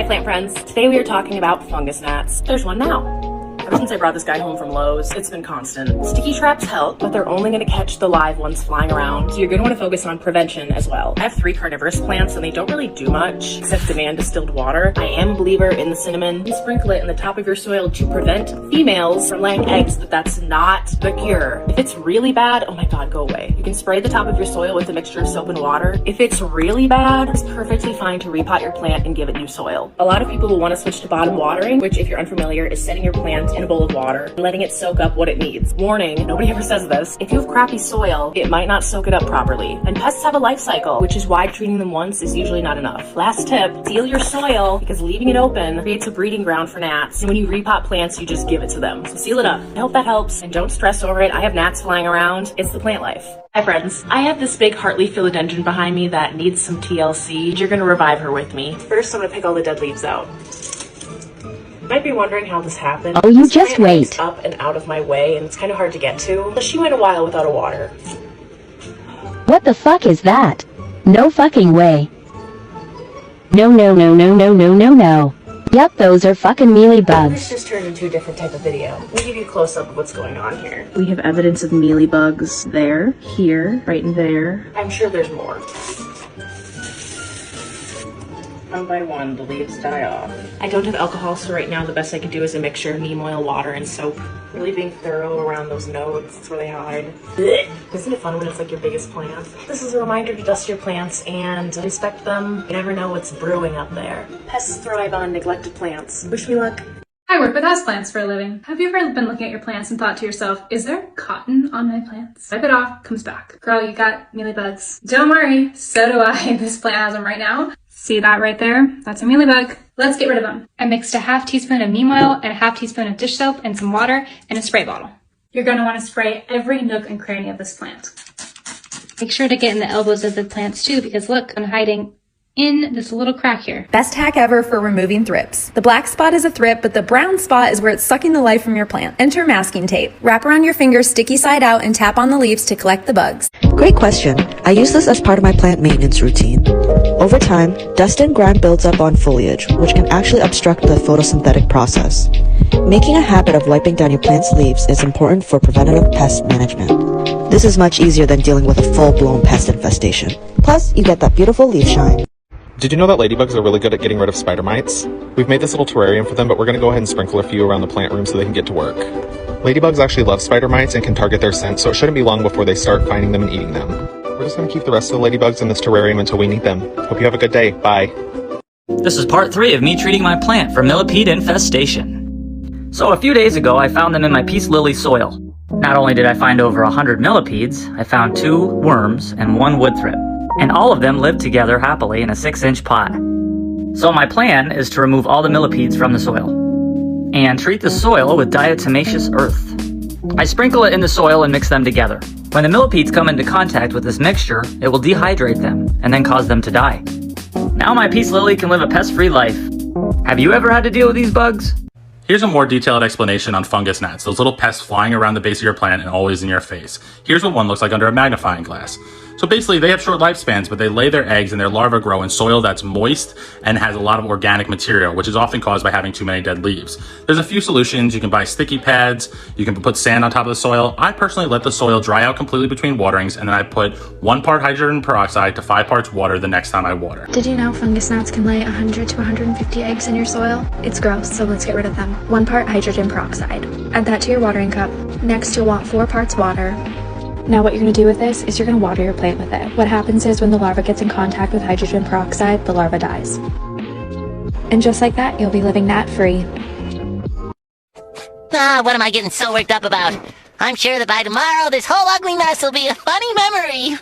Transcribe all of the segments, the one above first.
Hi plant friends, today we are talking about fungus gnats. There's one now. Ever since I brought this guy home from Lowe's, it's been constant. Sticky traps help, but they're only gonna catch the live ones flying around, so you're gonna wanna focus on prevention as well. I have 3 carnivorous plants and they don't really do much except demand distilled water. I am a believer in the cinnamon. You sprinkle it in the top of your soil to prevent females from laying eggs, but that's not the cure. If it's really bad, oh my god, go away. You can spray the top of your soil with a mixture of soap and water. If it's really bad, it's perfectly fine to repot your plant and give it new soil. A lot of people will wanna switch to bottom watering, which if you're unfamiliar is setting your plant in a bowl of water and letting it soak up what it needs. Warning, nobody ever says this. If you have crappy soil, it might not soak it up properly. And pests have a life cycle, which is why treating them once is usually not enough. Last tip, seal your soil because leaving it open creates a breeding ground for gnats. And when you repot plants, you just give it to them. So seal it up. I hope that helps and don't stress over it. I have gnats flying around. It's the plant life. Hi friends, I have this big heartleaf philodendron behind me that needs some TLC. You're gonna revive her with me. First, I'm gonna pick all the dead leaves out. You might be wondering how this happened. Oh, you just wait. Up and out of my way, and it's kind of hard to get to. She went a while without a water. What the fuck is that? No fucking way. No, no, no, no, no, no, no, no. Yep, those are fucking mealybugs. This just turned into a different type of video. Let me give you a close-up of what's going on here. We have evidence of mealybugs there, here, right in there. I'm sure there's more. One by one, the leaves die off. I don't have alcohol, so right now the best I can do is a mixture of neem oil, water, and soap. Really being thorough around those nodes. That's where they hide. Blech. Isn't it fun when it's like your biggest plant? This is a reminder to dust your plants and inspect them. You never know what's brewing up there. Pests thrive on neglected plants. Wish me luck. I work with houseplants for a living. Have you ever been looking at your plants and thought to yourself, is there cotton on my plants? Wipe it off, comes back. Girl, you got mealybugs. Don't worry, so do I. This plant has them right now. See that right there? That's a mealybug. Let's get rid of them. I mixed a ½ teaspoon of neem oil and a ½ teaspoon of dish soap and some water in a spray bottle. You're going to want to spray every nook and cranny of this plant. Make sure to get in the elbows of the plants too, because look, I'm hiding in this little crack here. Best hack ever for removing thrips. The black spot is a thrip, but the brown spot is where it's sucking the life from your plant. Enter masking tape. Wrap around your fingers sticky side out and tap on the leaves to collect the bugs. Great question. I use this as part of my plant maintenance routine. Over time, dust and grime builds up on foliage, which can actually obstruct the photosynthetic process. Making a habit of wiping down your plant's leaves is important for preventative pest management. This is much easier than dealing with a full-blown pest infestation. Plus, you get that beautiful leaf shine. Did you know that ladybugs are really good at getting rid of spider mites? We've made this little terrarium for them, but we're going to go ahead and sprinkle a few around the plant room so they can get to work. Ladybugs actually love spider mites and can target their scent, so it shouldn't be long before they start finding them and eating them. We're just going to keep the rest of the ladybugs in this terrarium until we need them. Hope you have a good day. Bye. This is part 3 of me treating my plant for millipede infestation. So a few days ago, I found them in my peace lily soil. Not only did I find over 100 millipedes, I found 2 worms and 1 wood thrip. And all of them lived together happily in a 6-inch pot. So my plan is to remove all the millipedes from the soil and treat the soil with diatomaceous earth. I sprinkle it in the soil and mix them together. When the millipedes come into contact with this mixture, it will dehydrate them and then cause them to die. Now my peace lily can live a pest-free life. Have you ever had to deal with these bugs? Here's a more detailed explanation on fungus gnats, those little pests flying around the base of your plant and always in your face. Here's what one looks like under a magnifying glass. So basically, they have short lifespans, but they lay their eggs and their larvae grow in soil that's moist and has a lot of organic material, which is often caused by having too many dead leaves. There's a few solutions. You can buy sticky pads. You can put sand on top of the soil. I personally let the soil dry out completely between waterings, and then I put 1 part hydrogen peroxide to 5 parts water the next time I water. Did you know fungus gnats can lay 100 to 150 eggs in your soil? It's gross, so let's get rid of them. 1 part hydrogen peroxide. Add that to your watering cup. Next, you'll want 4 parts water. Now what you're going to do with this is you're going to water your plant with it. What happens is when the larva gets in contact with hydrogen peroxide, the larva dies. And just like that, you'll be living gnat-free. What am I getting so worked up about? I'm sure that by tomorrow, this whole ugly mess will be a funny memory.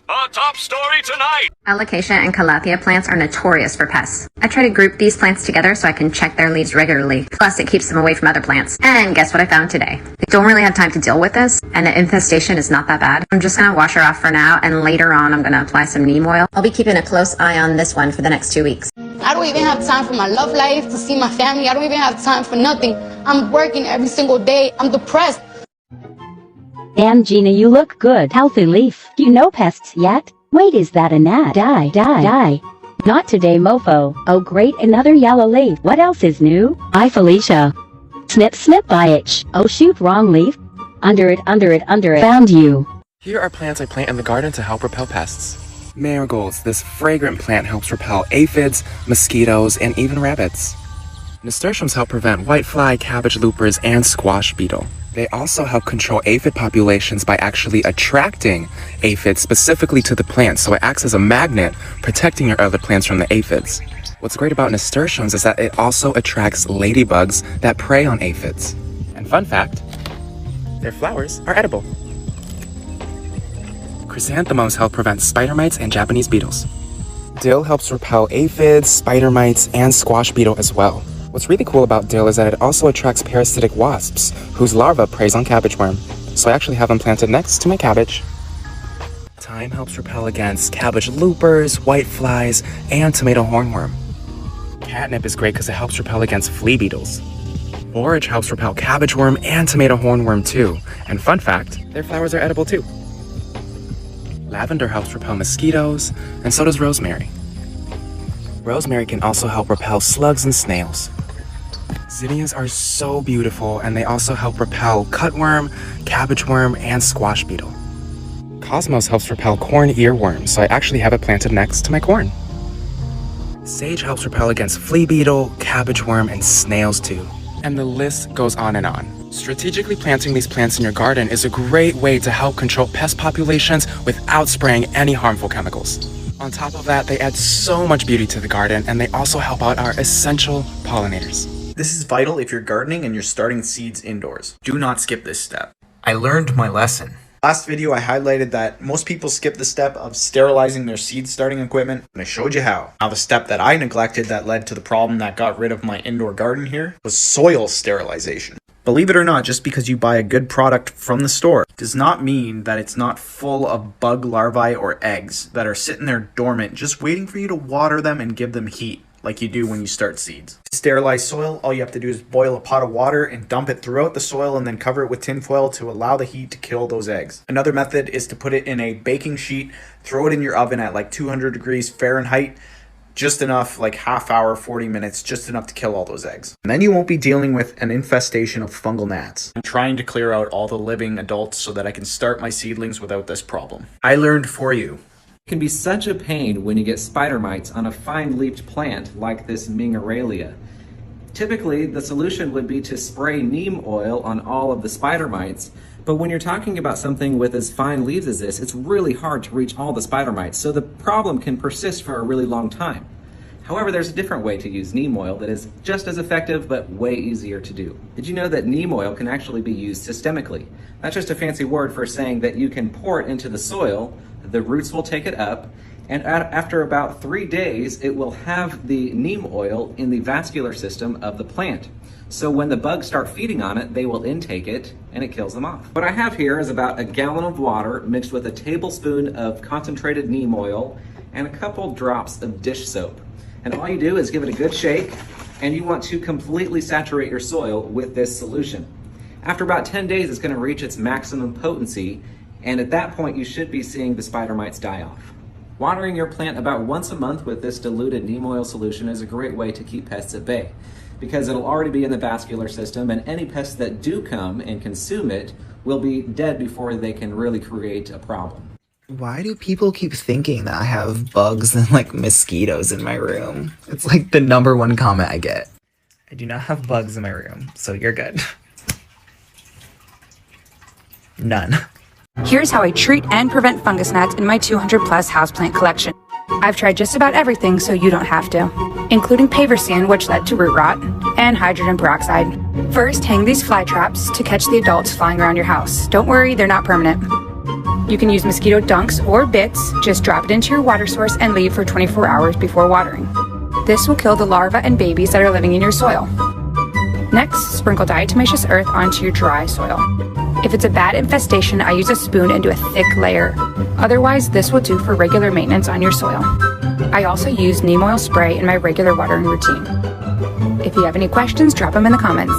Our top story tonight! Alocasia and calathea plants are notorious for pests. I try to group these plants together so I can check their leaves regularly. Plus, it keeps them away from other plants. And guess what I found today? I don't really have time to deal with this, and the infestation is not that bad. I'm just gonna wash her off for now, and later on I'm gonna apply some neem oil. I'll be keeping a close eye on this one for the next 2 weeks. I don't even have time for my love life, to see my family. I don't even have time for nothing. I'm working every single day. I'm depressed. Damn, Gina, you look good. Healthy leaf. Do you know pests yet? Wait, is that a gnat? Die. Not today, mofo. Oh great, another yellow leaf. What else is new? Hi, Felicia. Snip, snip, itch. Oh shoot, wrong leaf. Under it. Found you. Here are plants I plant in the garden to help repel pests. Marigolds. This fragrant plant helps repel aphids, mosquitoes, and even rabbits. Nasturtiums help prevent whitefly, cabbage loopers, and squash beetle. They also help control aphid populations by actually attracting aphids specifically to the plant, so it acts as a magnet, protecting your other plants from the aphids. What's great about nasturtiums is that it also attracts ladybugs that prey on aphids. And fun fact, their flowers are edible. Chrysanthemums help prevent spider mites and Japanese beetles. Dill helps repel aphids, spider mites, and squash beetle as well. What's really cool about dill is that it also attracts parasitic wasps, whose larva preys on cabbage worm. So I actually have them planted next to my cabbage. Thyme helps repel against cabbage loopers, whiteflies, and tomato hornworm. Catnip is great because it helps repel against flea beetles. Borage helps repel cabbage worm and tomato hornworm too. And fun fact, their flowers are edible too. Lavender helps repel mosquitoes, and so does rosemary. Rosemary can also help repel slugs and snails. Zinnias are so beautiful, and they also help repel cutworm, cabbage worm, and squash beetle. Cosmos helps repel corn earworm, so I actually have it planted next to my corn. Sage helps repel against flea beetle, cabbage worm, and snails too. And the list goes on and on. Strategically planting these plants in your garden is a great way to help control pest populations without spraying any harmful chemicals. On top of that, they add so much beauty to the garden, and they also help out our essential pollinators. This is vital if you're gardening and you're starting seeds indoors. Do not skip this step. I learned my lesson. Last video I highlighted that most people skip the step of sterilizing their seed starting equipment, and I showed you how. Now the step that I neglected that led to the problem that got rid of my indoor garden here was soil sterilization. Believe it or not, just because you buy a good product from the store does not mean that it's not full of bug larvae or eggs that are sitting there dormant just waiting for you to water them and give them heat, like you do when you start seeds. To sterilize soil, all you have to do is boil a pot of water and dump it throughout the soil and then cover it with tin foil to allow the heat to kill those eggs. Another method is to put it in a baking sheet, throw it in your oven at like 200 degrees Fahrenheit, just enough, like half hour, 40 minutes, just enough to kill all those eggs. And then you won't be dealing with an infestation of fungal gnats. I'm trying to clear out all the living adults so that I can start my seedlings without this problem. I learned for you. It can be such a pain when you get spider mites on a fine-leafed plant like this Mingeralia. Typically, the solution would be to spray neem oil on all of the spider mites, but when you're talking about something with as fine leaves as this, it's really hard to reach all the spider mites, so the problem can persist for a really long time. However, there's a different way to use neem oil that is just as effective but way easier to do. Did you know that neem oil can actually be used systemically? That's just a fancy word for saying that you can pour it into the soil, the roots will take it up, and after about 3 days, it will have the neem oil in the vascular system of the plant. So when the bugs start feeding on it, they will intake it and it kills them off. What I have here is about a gallon of water mixed with a tablespoon of concentrated neem oil and a couple drops of dish soap. And all you do is give it a good shake, and you want to completely saturate your soil with this solution. After about 10 days, it's going to reach its maximum potency, and at that point you should be seeing the spider mites die off. Watering your plant about once a month with this diluted neem oil solution is a great way to keep pests at bay, because it'll already be in the vascular system, and any pests that do come and consume it will be dead before they can really create a problem. Why do people keep thinking that I have bugs and like mosquitoes in my room? It's like the #1 comment I get. I do not have bugs in my room, so you're good. None. Here's how I treat and prevent fungus gnats in my 200+ houseplant collection. I've tried just about everything so you don't have to, including pavercian, which led to root rot, and hydrogen peroxide. First, hang these fly traps to catch the adults flying around your house. Don't worry, they're not permanent. You can use mosquito dunks or bits, just drop it into your water source and leave for 24 hours before watering. This will kill the larvae and babies that are living in your soil. Next, sprinkle diatomaceous earth onto your dry soil. If it's a bad infestation, I use a spoon and do a thick layer. Otherwise, this will do for regular maintenance on your soil. I also use neem oil spray in my regular watering routine. If you have any questions, drop them in the comments.